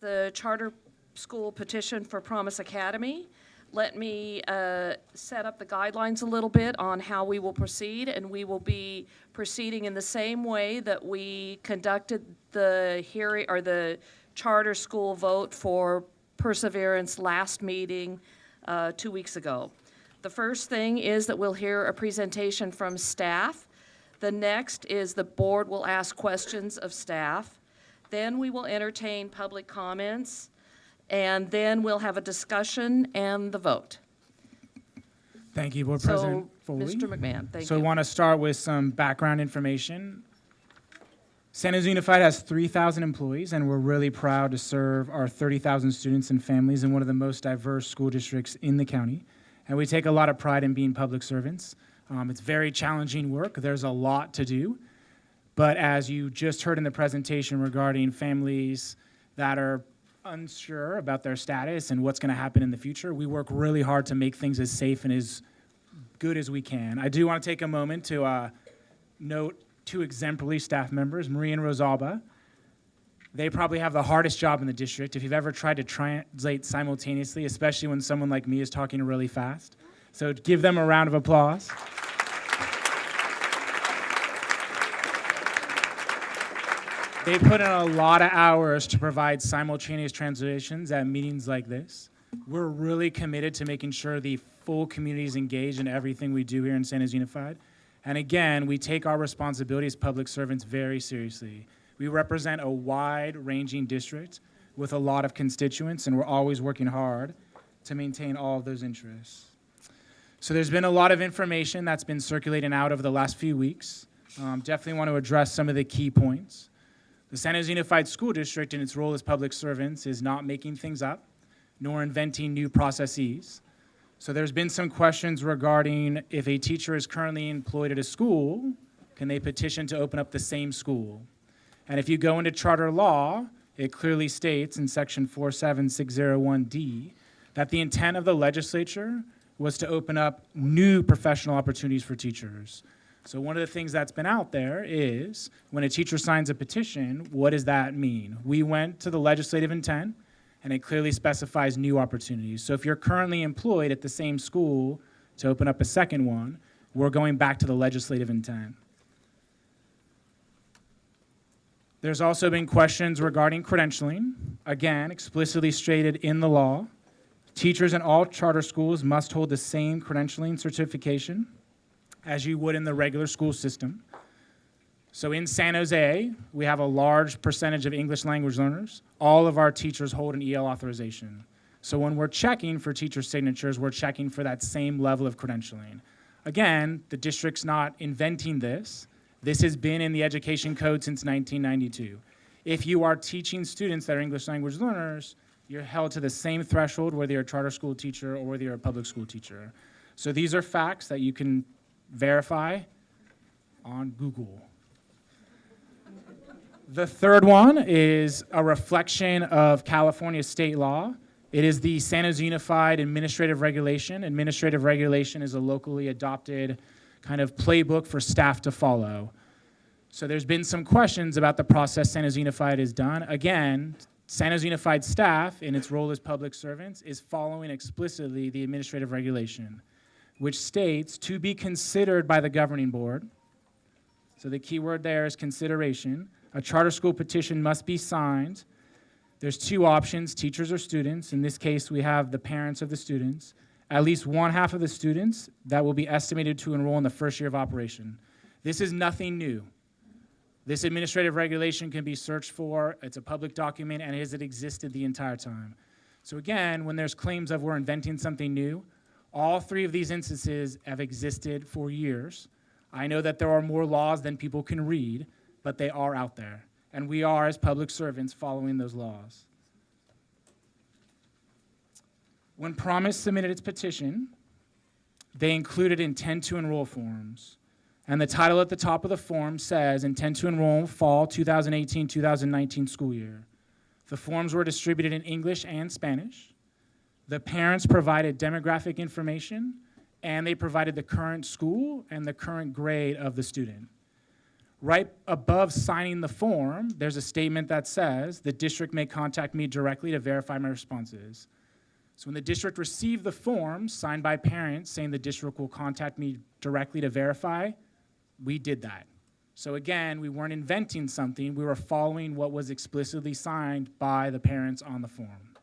the charter school petition for Promise Academy. Let me set up the guidelines a little bit on how we will proceed, and we will be proceeding in the same way that we conducted the hearing or the charter school vote for Perseverance last meeting 2 weeks ago. The first thing is that we'll hear a presentation from staff. The next is the board will ask questions of staff. Then we will entertain public comments, and then we'll have a discussion and the vote. Thank you, Board President So, Foley. Mr. McMahon, thank So you. I want to start with some background information. San Jose Unified has 3,000 employees, and we're really proud to serve our 30,000 students and families in one of the most diverse school districts in the county. And we take a lot of pride in being public servants. It's very challenging work. There's a lot to do. But as you just heard in the presentation regarding families that are unsure about their status and what's going to happen in the future, we work really hard to make things as safe and as good as we can. I do want to take a moment to note two exemplary staff members, Marie and Rosalba. They probably have the hardest job in the district if you've ever tried to translate simultaneously, especially when someone like me is talking really fast. So give them a round of applause. They put in a lot of hours to provide simultaneous translations at meetings like this. We're really committed to making sure the full community is engaged in everything we do here in San Jose Unified. And again, we take our responsibility as public servants very seriously. We represent a wide-ranging district with a lot of constituents, and we're always working hard to maintain all of those interests. So there's been a lot of information that's been circulating out over the last few weeks. Definitely want to address some of the key points. The San Jose Unified School District, in its role as public servants, is not making things up, nor inventing new processes. So there's been some questions regarding if a teacher is currently employed at a school, can they petition to open up the same school? And if you go into charter law, it clearly states in section 47601D that the intent of the legislature was to open up new professional opportunities for teachers. So one of the things that's been out there is when a teacher signs a petition, what does that mean? We went to the legislative intent, and it clearly specifies new opportunities. So if you're currently employed at the same school to open up a second one, we're going back to the legislative intent. There's also been questions regarding credentialing. Again, explicitly stated in the law, teachers in all charter schools must hold the same credentialing certification as you would in the regular school system. So in San Jose, we have a large percentage of English language learners. All of our teachers hold an EL authorization. So when we're checking for teacher signatures, we're checking for that same level of credentialing. Again, the district's not inventing this. This has been in the education code since 1992. If you are teaching students that are English language learners, you're held to the same threshold whether you're a charter school teacher or whether you're a public school teacher. So these are facts that you can verify on Google. The third one is a reflection of California state law. It is the San Jose Unified Administrative Regulation. Administrative regulation is a locally adopted kind of playbook for staff to follow. So there's been some questions about the process San Jose Unified has done. Again, San Jose Unified staff, in its role as public servants, is following explicitly the administrative regulation, which states to be considered by the governing board. So the key word there is consideration. A charter school petition must be signed. There's two options, teachers or students. In this case, we have the parents of the students. At least one half of the students that will be estimated to enroll in the first year of operation. This is nothing new. This administrative regulation can be searched for. It's a public document, and it existed the entire time. So again, when there's claims of we're inventing something new, all three of these instances have existed for years. I know that there are more laws than people can read, but they are out there. And we are, as public servants, following those laws. When Promise submitted its petition, they included intent to enroll forms. And the title at the top of the form says, intent to enroll fall 2018-2019 school year. The forms were distributed in English and Spanish. The parents provided demographic information, and they provided the current school and the current grade of the student. Right above signing the form, there's a statement that says, the district may contact me directly to verify my responses. So when the district received the form signed by parents saying the district will contact me directly to verify, we did that. So again, we weren't inventing something, we were following what was explicitly signed by the parents on the form.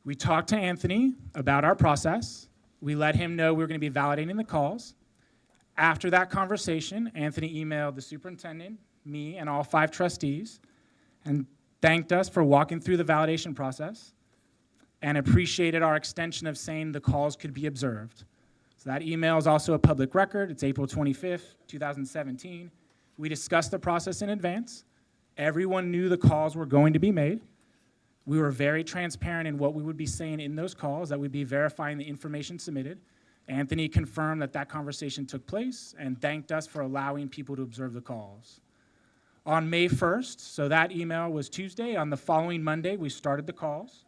We talked to Anthony about our process. We let him know we were going to be validating the calls. After that conversation, Anthony emailed the superintendent, me, and all 5 trustees, and thanked us for walking through the validation process and appreciated our extension of saying the calls could be observed. So that email is also a public record. It's April 25th, 2017. We discussed the process in advance. Everyone knew the calls were going to be made. We were very transparent in what we would be saying in those calls, that we'd be verifying the information submitted. Anthony confirmed that that conversation took place and thanked us for allowing people to observe the calls. On May 1st, so that email was Tuesday, on the following Monday, we started the calls.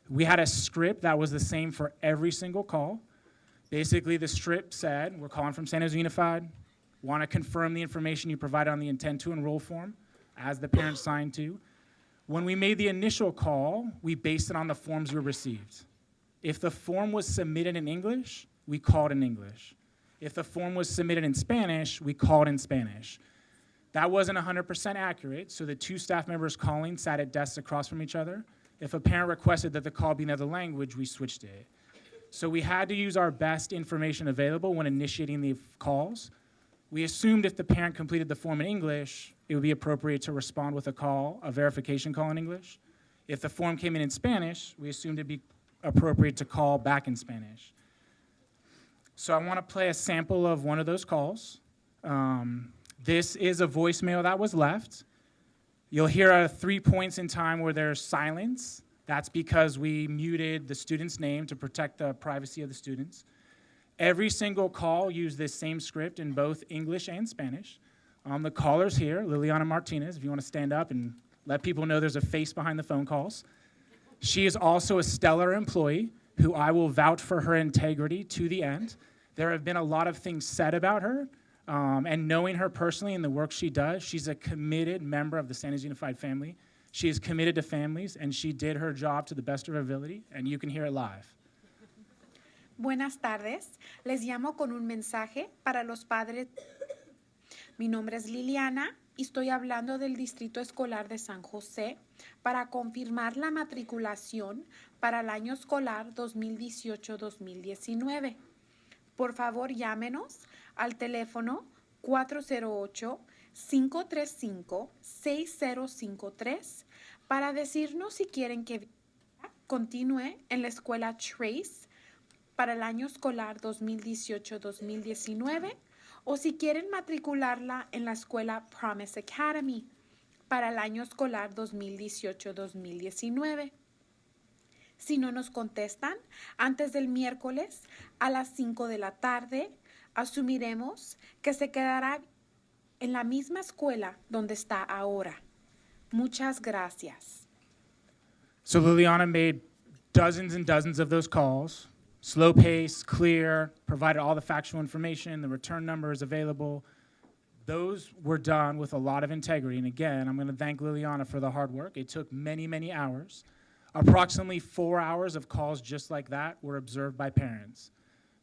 We had a script that was the same for every single call. Basically, the script said, we're calling from San Jose Unified, want to confirm the information you provided on the intent to enroll form, as the parents signed to. When we made the initial call, we based it on the forms we received. If the form was submitted in English, we called in English. If the form was submitted in Spanish, we called in Spanish. That wasn't 100% accurate, so the 2 staff members calling sat at desks across from each other. If a parent requested that the call be in another language, we switched it. So we had to use our best information available when initiating the calls. We assumed if the parent completed the form in English, it would be appropriate to respond with a call, a verification call in English. If the form came in Spanish, we assumed it'd be appropriate to call back in Spanish. So I want to play a sample of one of those calls. This is a voicemail that was left. You'll hear 3 points in time where there's silence. That's because we muted the student's name to protect the privacy of the students. Every single call used this same script in both English and Spanish. The caller's here, Liliana Martinez, if you want to stand up and let people know there's a face behind the phone calls. She is also a stellar employee who I will vouch for her integrity to the end. There have been a lot of things said about her, and knowing her personally and the work she does, she's a committed member of the San Jose Unified family. She is committed to families, and she did her job to the best of her ability, and you can hear it live. Buenas tardes, les llamo con un mensaje para los padres. Mi nombre es Liliana y estoy hablando del Distrito Escolar de San José para confirmar la matriculación para el año escolar 2018-2019. Por favor, llámenos al teléfono 408-535-6053 para decirnos si quieren que continúe en la escuela Trace para el año escolar 2018-2019 o si quieren matricularla en la escuela Promise Academy para el año escolar 2018-2019. Si no nos contestan antes del miércoles a las 5 de la tarde, asumiremos que se quedará en la misma escuela donde está ahora. Muchas gracias. So Liliana made dozens and dozens of those calls. Slow pace, clear, provided all the factual information, the return number is available. Those were done with a lot of integrity. And again, I'm going to thank Liliana for the hard work. It took many, many hours. Approximately 4 hours of calls just like that were observed by parents.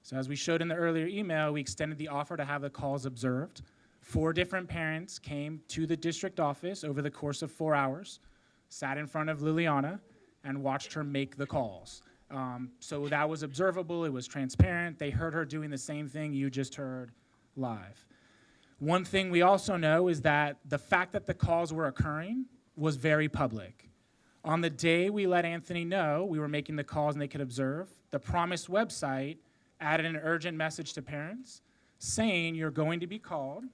So as we showed in the earlier email, we extended the offer to have the calls observed. 4 different parents came to the district office over the course of 4 hours, sat in front of Liliana, and watched her make the calls. So that was observable, it was transparent. They heard her doing the same thing you just heard live. One thing we also know is that the fact that the calls were occurring was very public. On the day we let Anthony know we were making the calls and they could observe, the Promise website added an urgent message to parents saying you're going to be called,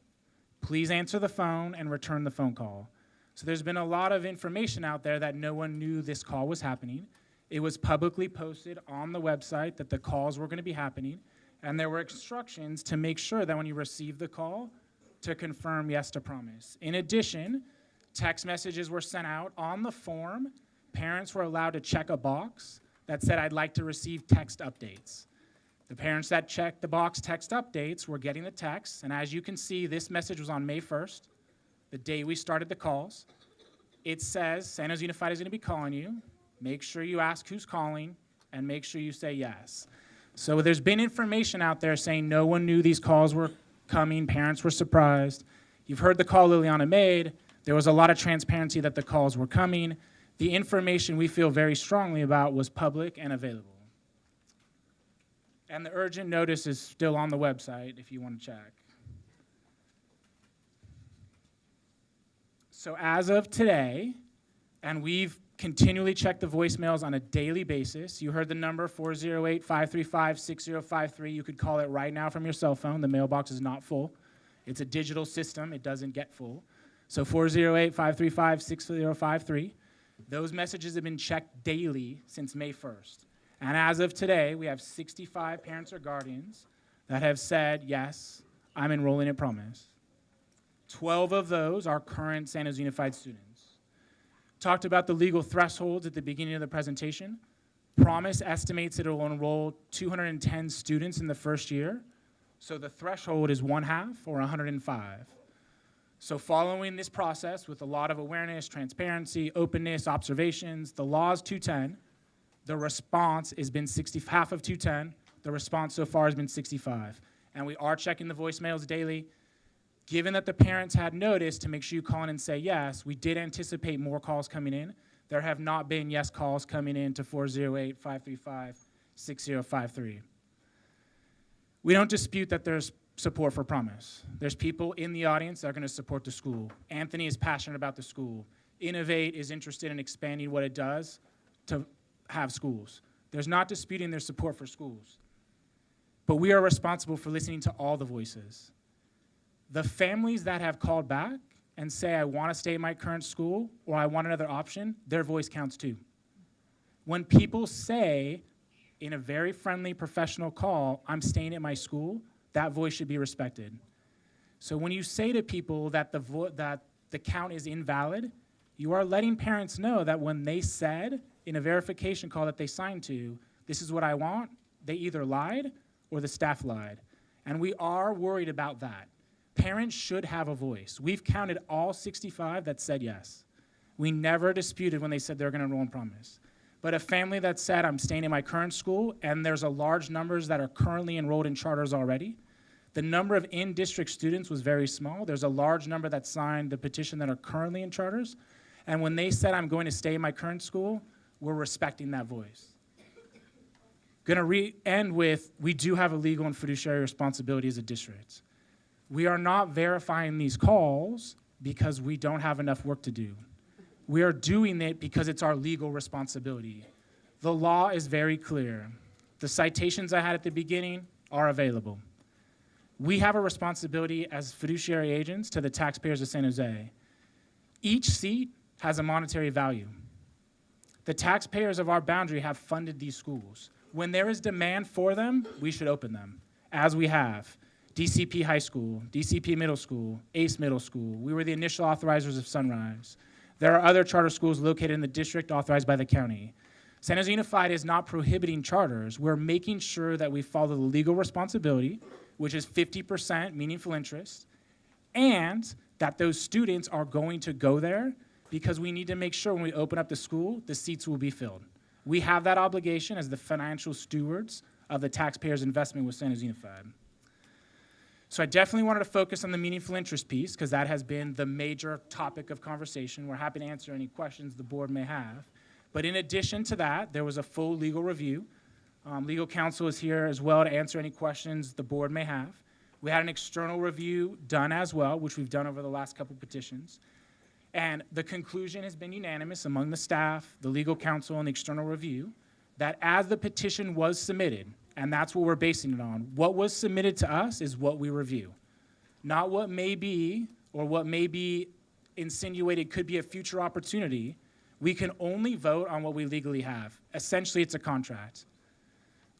please answer the phone and return the phone call. So there's been a lot of information out there that no one knew this call was happening. It was publicly posted on the website that the calls were going to be happening, and there were instructions to make sure that when you receive the call, to confirm yes to Promise. In addition, text messages were sent out on the form. Parents were allowed to check a box that said, I'd like to receive text updates. The parents that checked the box text updates were getting the text, and as you can see, this message was on May 1st, the day we started the calls. It says, San Jose Unified is going to be calling you. Make sure you ask who's calling, and make sure you say yes. So there's been information out there saying no one knew these calls were coming, parents were surprised. You've heard the call Liliana made. There was a lot of transparency that the calls were coming. The information we feel very strongly about was public and available. And the urgent notice is still on the website if you want to check. So as of today, and we've continually checked the voicemails on a daily basis. You heard the number 408-535-6053. You could call it right now from your cell phone. The mailbox is not full. It's a digital system. It doesn't get full. So 408-535-6053. Those messages have been checked daily since May 1st. And as of today, we have 65 parents or guardians that have said, yes, I'm enrolling at Promise. 12 of those are current San Jose Unified students. Talked about the legal thresholds at the beginning of the presentation. Promise estimates it will enroll 210 students in the first year. So the threshold is 1/2 or 105. So following this process with a lot of awareness, transparency, openness, observations, the law is 210. The response has been half of 210. The response so far has been 65. And we are checking the voicemails daily. Given that the parents had noticed to make sure you call in and say yes, we did anticipate more calls coming in. There have not been yes calls coming in to 408-535-6053. We don't dispute that there's support for Promise. There's people in the audience that are going to support the school. Anthony is passionate about the school. Innovate is interested in expanding what it does to have schools. There's not disputing their support for schools. But we are responsible for listening to all the voices. The families that have called back and say, I want to stay at my current school or I want another option, their voice counts too. When people say in a very friendly, professional call, I'm staying at my school, that voice should be respected. So when you say to people that the count is invalid, you are letting parents know that when they said in a verification call that they signed to, this is what I want, they either lied or the staff lied. And we are worried about that. Parents should have a voice. We've counted all 65 that said yes. We never disputed when they said they're going to enroll in Promise. But a family that said, I'm staying in my current school, and there's a large numbers that are currently enrolled in charters already. The number of in-district students was very small. There's a large number that signed the petition that are currently in charters. And when they said, I'm going to stay in my current school, we're respecting that voice. Going to end with, we do have a legal and fiduciary responsibility as a district. We are not verifying these calls because we don't have enough work to do. We are doing it because it's our legal responsibility. The law is very clear. The citations I had at the beginning are available. We have a responsibility as fiduciary agents to the taxpayers of San Jose. Each seat has a monetary value. The taxpayers of our boundary have funded these schools. When there is demand for them, we should open them, as we have. DCP High School, DCP Middle School, ACE Middle School. We were the initial authorizers of Sunrise. There are other charter schools located in the district authorized by the county. San Jose Unified is not prohibiting charters. We're making sure that we follow the legal responsibility, which is 50% meaningful interest, and that those students are going to go there because we need to make sure when we open up the school, the seats will be filled. We have that obligation as the financial stewards of the taxpayers' investment with San Jose Unified. So I definitely wanted to focus on the meaningful interest piece because that has been the major topic of conversation. We're happy to answer any questions the board may have. But in addition to that, there was a full legal review. Legal counsel is here as well to answer any questions the board may have. We had an external review done as well, which we've done over the last couple petitions. And the conclusion has been unanimous among the staff, the legal counsel, and the external review that as the petition was submitted, and that's what we're basing it on, what was submitted to us is what we review. Not what may be or what may be insinuated could be a future opportunity. We can only vote on what we legally have. Essentially, it's a contract.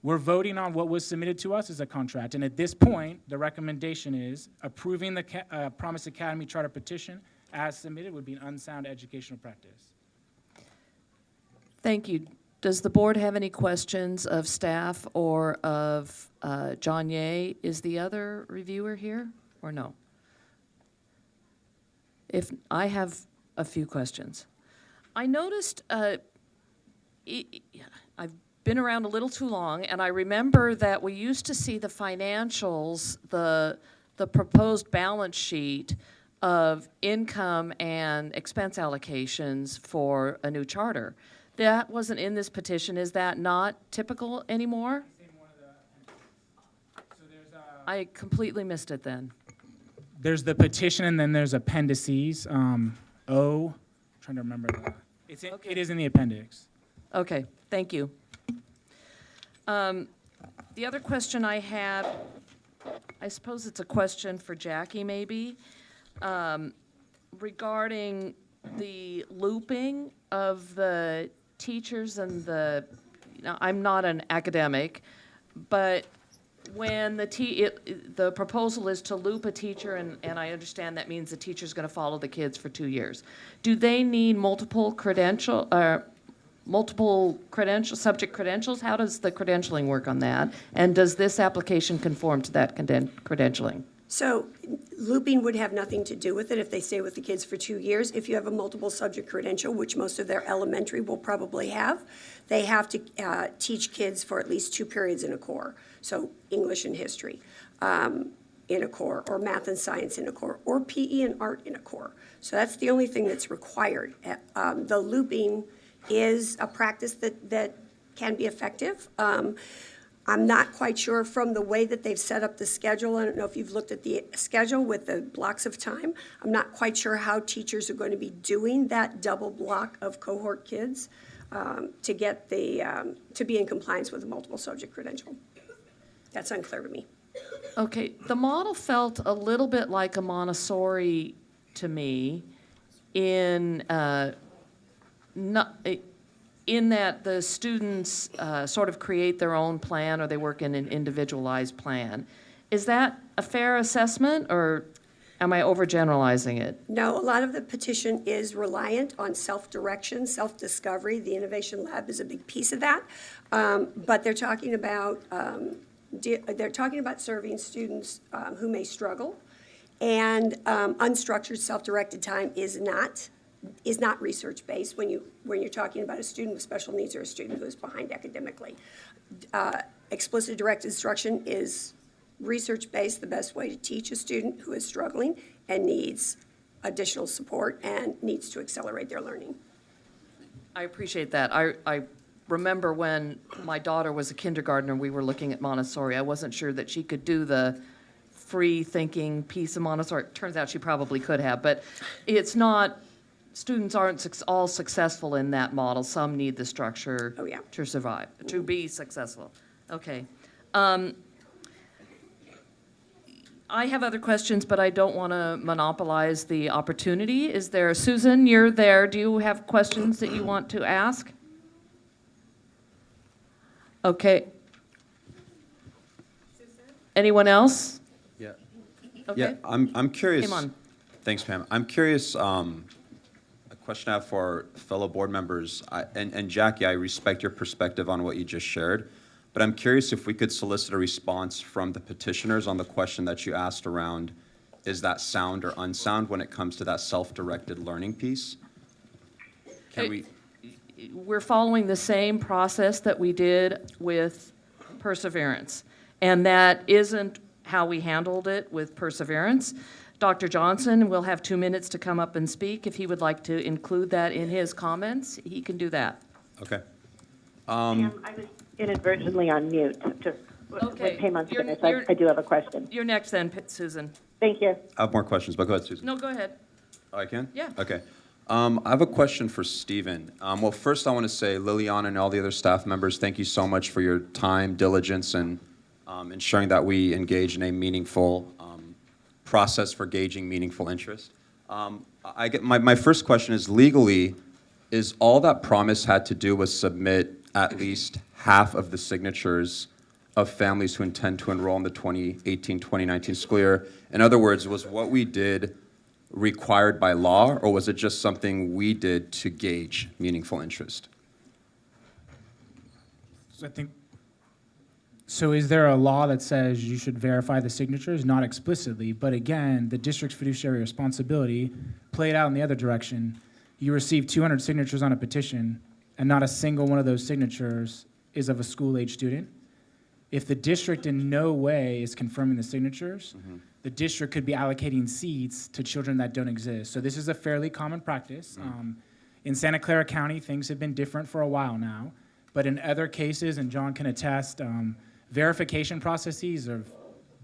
We're voting on what was submitted to us as a contract. And at this point, the recommendation is approving the Promise Academy charter petition as submitted would be an unsound educational practice. Thank you, Does the board have any questions of staff or of John Ye? Is the other reviewer here, or no? If, I have a few questions. I noticed, I've been around a little too long, and I remember that we used to see the financials, the proposed balance sheet of income and expense allocations for a new charter. That wasn't in this petition. Is that not typical anymore? I completely missed it then. There's the petition, and then there's appendices. Trying to remember that. Okay. It is in the appendix. Okay, thank you. The other question I had, I suppose it's a question for Jackie maybe, regarding the looping of the teachers and the, I'm not an academic, but when the proposal is to loop a teacher, and I understand that means the teacher's gonna follow the kids for 2 years. Do they need multiple subject credentials? How does the credentialing work on that? And does this application conform to that credentialing? So looping would have nothing to do with it if they stay with the kids for 2 years. If you have a multiple subject credential, which most of their elementary will probably have, they have to teach kids for at least 2 periods in a core. So English and history in a core, or math and science in a core, or PE and art in a core. So that's the only thing that's required. The looping is a practice that can be effective. I'm not quite sure from the way that they've set up the schedule. I don't know if you've looked at the schedule with the blocks of time. I'm not quite sure how teachers are going to be doing that double block of cohort kids to get to be in compliance with the multiple subject credential. That's unclear to me. Okay, the model felt a little bit like a Montessori to me in that the students sort of create their own plan, or they work in an individualized plan. Is that a fair assessment, or am I overgeneralizing it? No, a lot of the petition is reliant on self-direction, self-discovery. The Innovation Lab is a big piece of that. But they're talking about serving students who may struggle, and unstructured self-directed time is not research-based when you're talking about a student with special needs or a student who is behind academically. Explicit direct instruction is research-based, the best way to teach a student who is struggling and needs additional support and needs to accelerate their learning. I appreciate that. I remember when my daughter was a kindergartner, we were looking at Montessori. I wasn't sure that she could do the free thinking piece of Montessori. It turns out she probably could have, but it's not, students aren't all successful in that model. Some need the structure Oh, yeah. to survive, to be successful. Okay. I have other questions, but I don't want to monopolize the opportunity. Is there, Susan, you're there. Do you have questions that you want to ask? Okay. Anyone else? Yeah. Okay. Yeah, I'm curious. Came on. Thanks, Pam. I'm curious, a question I have for fellow board members, and Jackie, I respect your perspective on what you just shared, but I'm curious if we could solicit a response from the petitioners on the question that you asked around, is that sound or unsound when it comes to that self-directed learning piece? Can we? We're following the same process that we did with Perseverance, and that isn't how we handled it with Perseverance. Dr. Johnson will have 2 minutes to come up and speak. If he would like to include that in his comments, he can do that. Okay. I was inadvertently on mute. Okay. When Pam on You're- finish, you're- I do have a question. You're next then, Susan. Thank you. I have more questions, but go ahead, Susan. No, go ahead. Oh, I can? Yeah. Okay. I have a question for Stephen. Well, first I want to say, Liliana and all the other staff members, thank you so much for your time, diligence, and ensuring that we engage in a meaningful process for gauging meaningful interest. My first question is, legally, is all that Promise had to do was submit at least half of the signatures of families who intend to enroll in the 2018-2019 school year? In other words, was what we did required by law, or was it just something we did to gauge meaningful interest? So I think, so is there a law that says you should verify the signatures? Not explicitly, but again, the district's fiduciary responsibility played out in the other direction. You receive 200 signatures on a petition, and not a single one of those signatures is of a school-age student. If the district in no way is confirming the signatures, the district could be allocating seats to children that don't exist. So this is a fairly common practice. In Santa Clara County, things have been different for a while now, but in other cases, and John can attest, verification processes have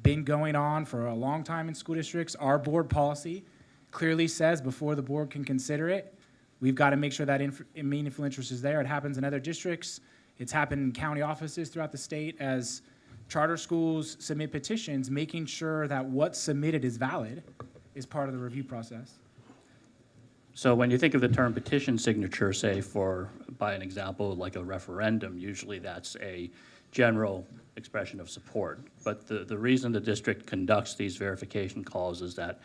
been going on for a long time in school districts. Our board policy clearly says before the board can consider it, we've got to make sure that meaningful interest is there. It happens in other districts. It's happened in county offices throughout the state as charter schools submit petitions, making sure that what's submitted is valid is part of the review process. So when you think of the term petition signature, say by an example, like a referendum, usually that's a general expression of support. But the reason the district conducts these verification calls is that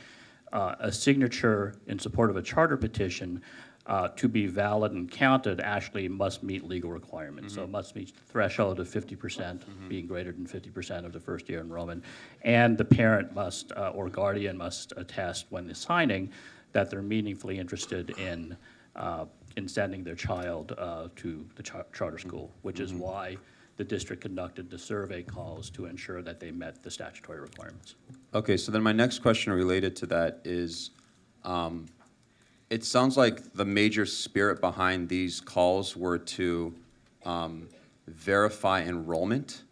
a signature in support of a charter petition to be valid and counted actually must meet legal requirements. So it must meet the threshold of 50%, being greater than 50% of the first year enrollment. And the parent must, or guardian must attest when they're signing that they're meaningfully interested in sending their child to the charter school, which is why the district conducted the survey calls to ensure that they met the statutory requirements. Okay, so then my next question related to that is, it sounds like the major spirit behind these calls were to verify enrollment.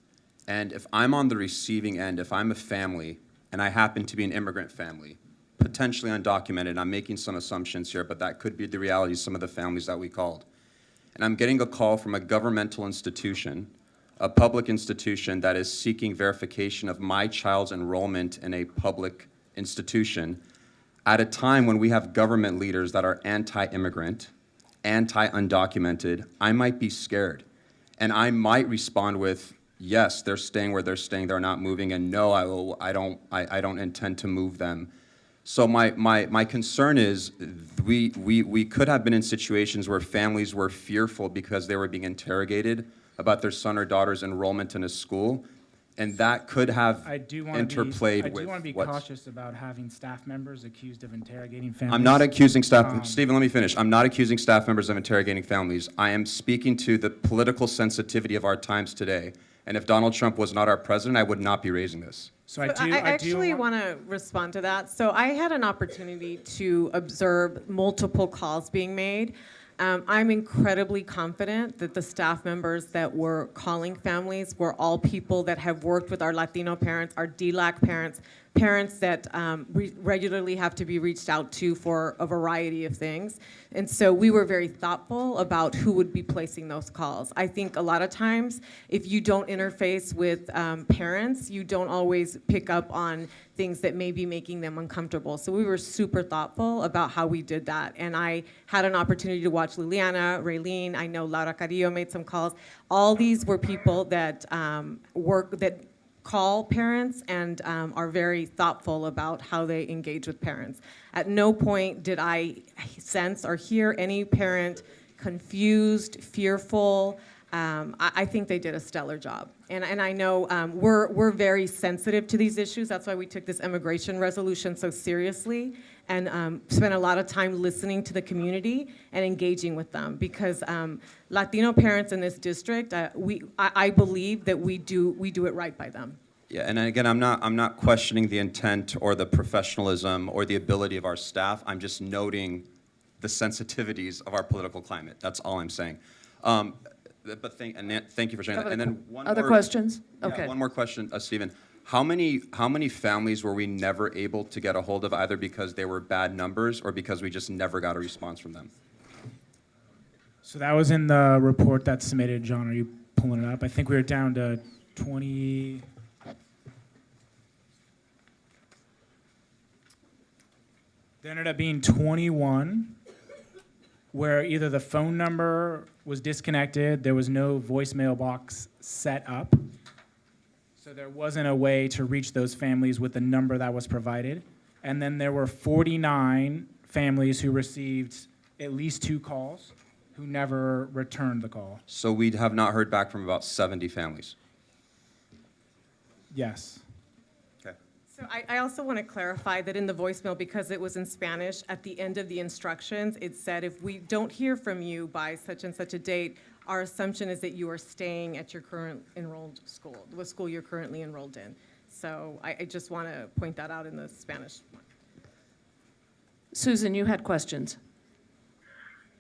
And if I'm on the receiving end, if I'm a family, and I happen to be an immigrant family, potentially undocumented, I'm making some assumptions here, but that could be the reality of some of the families that we called. And I'm getting a call from a governmental institution, a public institution that is seeking verification of my child's enrollment in a public institution at a time when we have government leaders that are anti-immigrant, anti-undocumented. I might be scared. And I might respond with, yes, they're staying where they're staying, they're not moving, and no, I don't intend to move them. So my concern is we could have been in situations where families were fearful because they were being interrogated about their son or daughter's enrollment in a school, and that could have interplayed with I do want to be what's... cautious about having staff members accused of interrogating families. I'm not accusing staff, Stephen, let me finish. I'm not accusing staff members of interrogating families. I am speaking to the political sensitivity of our times today. And if Donald Trump was not our president, I would not be raising this. So I actually want to respond to that. So I had an opportunity to observe multiple calls being made. I'm incredibly confident that the staff members that were calling families were all people that have worked with our Latino parents, our DLAC parents, parents that regularly have to be reached out to for a variety of things. And so we were very thoughtful about who would be placing those calls. I think a lot of times, if you don't interface with parents, you don't always pick up on things that may be making them uncomfortable. So we were super thoughtful about how we did that. And I had an opportunity to watch Liliana, Raylene, I know Laura Carrillo made some calls. All these were people that call parents and are very thoughtful about how they engage with parents. At no point did I sense or hear any parent confused, fearful. I think they did a stellar job. And I know we're very sensitive to these issues. That's why we took this immigration resolution so seriously and spent a lot of time listening to the community and engaging with them. Because Latino parents in this district, I believe that we do it right by them. Yeah, and again, I'm not questioning the intent or the professionalism or the ability of our staff. I'm just noting the sensitivities of our political climate. That's all I'm saying. But thank you for sharing that. And then one Other more, questions? yeah, Okay. one more question, Stephen. How many families were we never able to get a hold of, either because they were bad numbers or because we just never got a response from them? So that was in the report that's submitted. John, are you pulling it up? I think we were down to 20. There ended up being 21 where either the phone number was disconnected, there was no voicemail box set up, so there wasn't a way to reach those families with the number that was provided. And then there were 49 families who received at least 2 calls who never returned the call. So we have not heard back from about 70 families. Yes. Okay. So I also want to clarify that in the voicemail, because it was in Spanish, at the end of the instructions, it said, if we don't hear from you by such and such a date, our assumption is that you are staying at your current enrolled school, the school you're currently enrolled in. So I just want to point that out in the Spanish one. Susan, you had questions.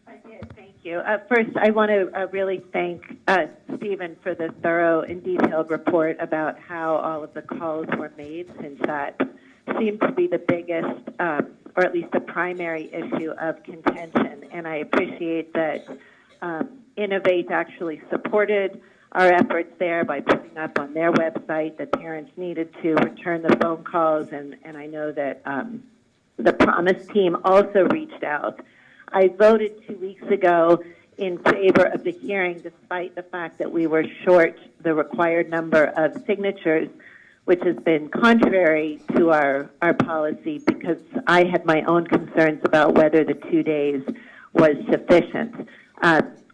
I did, thank you. First, I want to really thank Stephen for the thorough and detailed report about how all of the calls were made, since that seemed to be the biggest, or at least the primary issue of contention. And I appreciate that Innovate actually supported our efforts there by putting up on their website that parents needed to return the phone calls, and I know that the Promise team also reached out. I voted 2 weeks ago in favor of the hearing, despite the fact that we were short the required number of signatures, which has been contrary to our policy, because I had my own concerns about whether the 2 days was sufficient.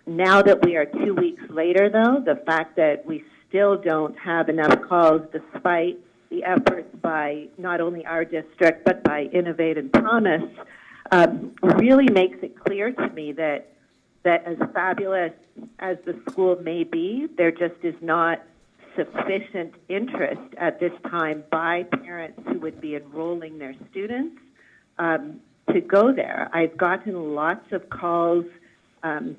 Now that we are 2 weeks later, though, the fact that we still don't have enough calls, despite the efforts by not only our district but by Innovate and Promise, really makes it clear to me that as fabulous as the school may be, there just is not sufficient interest at this time by parents who would be enrolling their students to go there. I've gotten lots of calls and,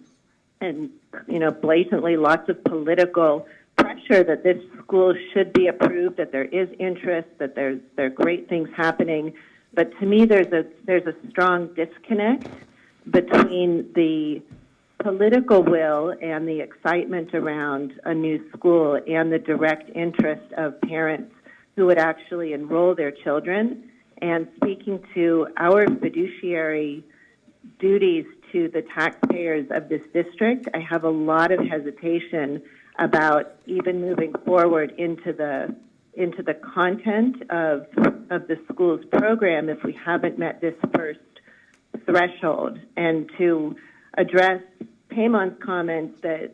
blatantly lots of political pressure that this school should be approved, that there is interest, that there are great things happening. But to me, there's a strong disconnect between the political will and the excitement around a new school and the direct interest of parents who would actually enroll their children. And speaking to our fiduciary duties to the taxpayers of this district, I have a lot of hesitation about even moving forward into the content of the school's program if we haven't met this first threshold. And to address Paymon's comments that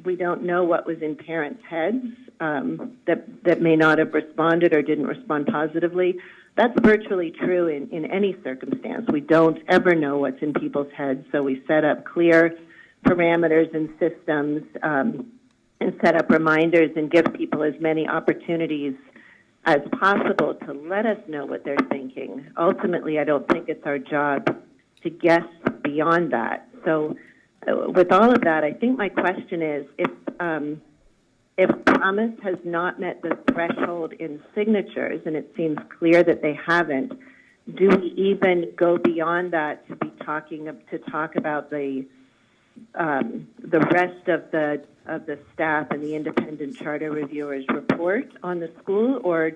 we don't know what was in parents' heads, that may not have responded or didn't respond positively, that's virtually true in any circumstance. We don't ever know what's in people's heads, so we set up clear parameters and systems and set up reminders and give people as many opportunities as possible to let us know what they're thinking. Ultimately, I don't think it's our job to guess beyond that. So with all of that, I think my question is, if Promise has not met the threshold in signatures, and it seems clear that they haven't, do we even go beyond that to be talk about the rest of the staff and the independent charter reviewers report on the school, or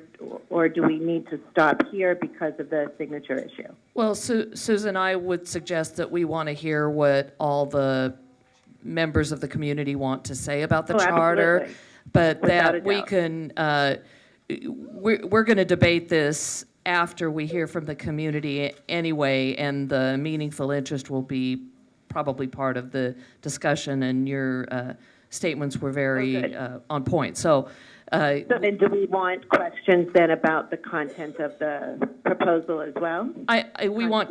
do we need to stop here because of the signature issue? Well, Susan, I would suggest that we want to hear what all the members of the community want to say about the charter, Absolutely. but Without a that we doubt. can, we're going to debate this after we hear from the community anyway, and the meaningful interest will be probably part of the discussion, and your statements were very good. on point. So So then do we want questions then about the content of the proposal as well? we want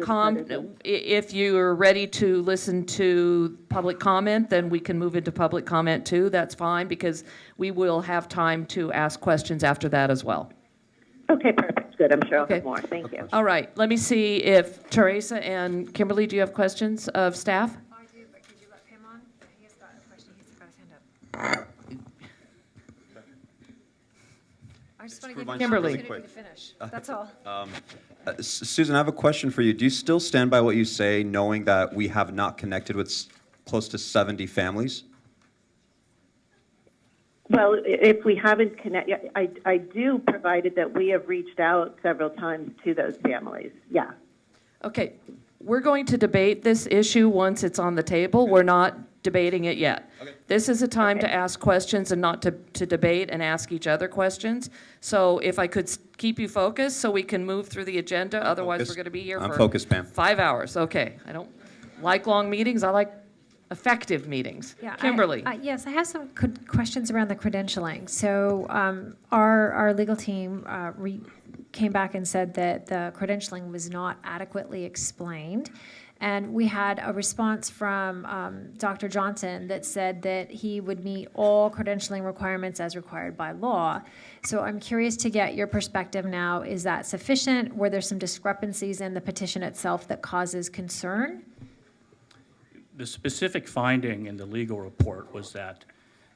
if you're ready to listen to public comment, then we can move into public comment too. That's fine, because we will have time to ask questions after that as well. Okay, perfect, good, I'm sure I'll Okay. have more, thank you. All right, let me see if Teresa and Kimberly, do you have questions of staff? I do, but could you let him on? He has got a question, he's got his hand up. I just want to give you an Kimberly. opportunity to finish, that's all. Susan, I have a question for you. Do you still stand by what you say, knowing that we have not connected with close to 70 families? Well, if we haven't connected, I do, provided that we have reached out several times to those families, yeah. Okay, we're going to debate this issue once it's on the table. We're not debating it yet. Okay. This is a time to Okay. ask questions and not to debate and ask each other questions. So if I could keep you focused so we can move through the agenda, otherwise we're focused. going to be here I'm for focused, Pam. 5 hours. Okay, I don't like long meetings. I like effective meetings. Yeah, Kimberly? Yes, I have some questions around the credentialing. So our legal team came back and said that the credentialing was not adequately explained. And we had a response from Dr. Johnson that said that he would meet all credentialing requirements as required by law. So I'm curious to get your perspective now. Is that sufficient? Were there some discrepancies in the petition itself that causes concern? The specific finding in the legal report was that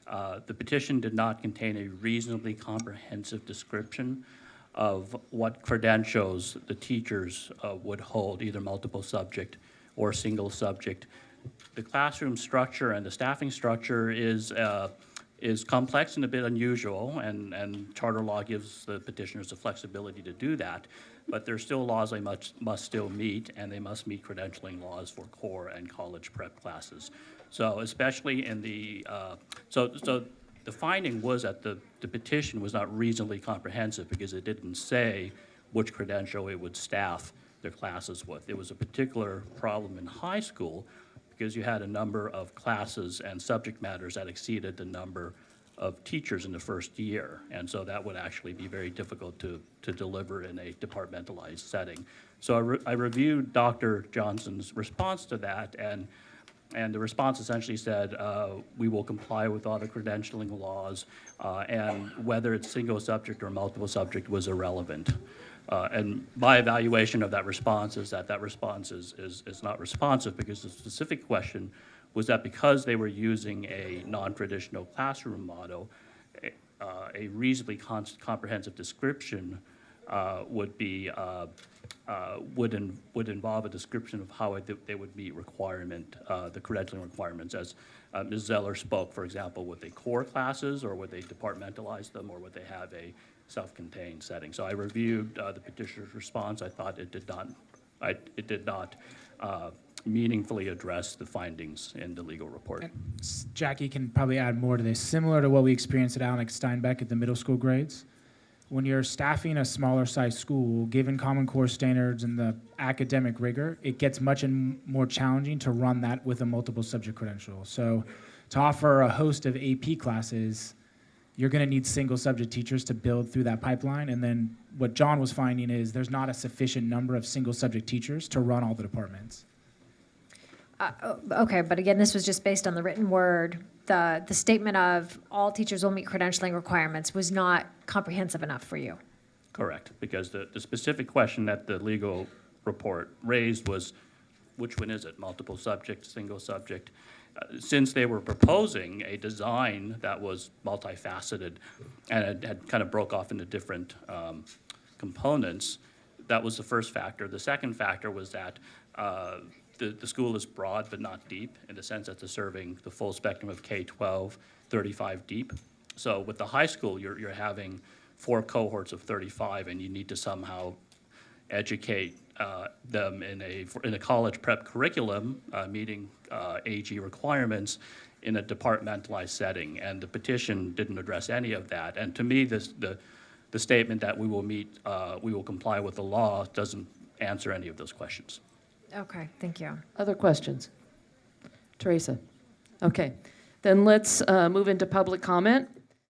the petition did not contain a reasonably comprehensive description of what credentials the teachers would hold, either multiple subject or single subject. The classroom structure and the staffing structure is complex and a bit unusual, and charter law gives the petitioners the flexibility to do that. But there's still laws they must still meet, and they must meet credentialing laws for core and college prep classes. So especially in the, so the finding was that the petition was not reasonably comprehensive because it didn't say which credential it would staff their classes with. It was a particular problem in high school because you had a number of classes and subject matters that exceeded the number of teachers in the first year. And so that would actually be very difficult to deliver in a departmentalized setting. So I reviewed Dr. Johnson's response to that, and the response essentially said, we will comply with all the credentialing laws, and whether it's single subject or multiple subject was irrelevant. And my evaluation of that response is that response is not responsive because the specific question was that because they were using a non-traditional classroom model, a reasonably comprehensive description would involve a description of how they would meet the credentialing requirements. As Ms. Zeller spoke, for example, would they core classes, or would they departmentalize them, or would they have a self-contained setting? So I reviewed the petitioner's response. I thought it did not meaningfully address the findings in the legal report. Jackie can probably add more to this. Similar to what we experienced at Alex Steinbeck at the middle school grades, when you're staffing a smaller size school, given Common Core standards and the academic rigor, it gets much more challenging to run that with a multiple subject credential. So to offer a host of AP classes, you're going to need single subject teachers to build through that pipeline. And then what John was finding is there's not a sufficient number of single subject teachers to run all the departments. Okay, but again, this was just based on the written word. The statement of all teachers will meet credentialing requirements was not comprehensive enough for you. Correct, because the specific question that the legal report raised was, which one is it, multiple subject, single subject? Since they were proposing a design that was multifaceted and it had kind of broke off into different components, that was the first factor. The second factor was that the school is broad but not deep, in the sense that they're serving the full spectrum of K-12, 35 deep. So with the high school, you're having 4 cohorts of 35, and you need to somehow educate them in a college prep curriculum, meeting AG requirements in a departmentalized setting. And the petition didn't address any of that. And to me, the statement that we will comply with the law doesn't answer any of those questions. Okay, thank you. Other questions? Teresa? Okay, then let's move into public comment.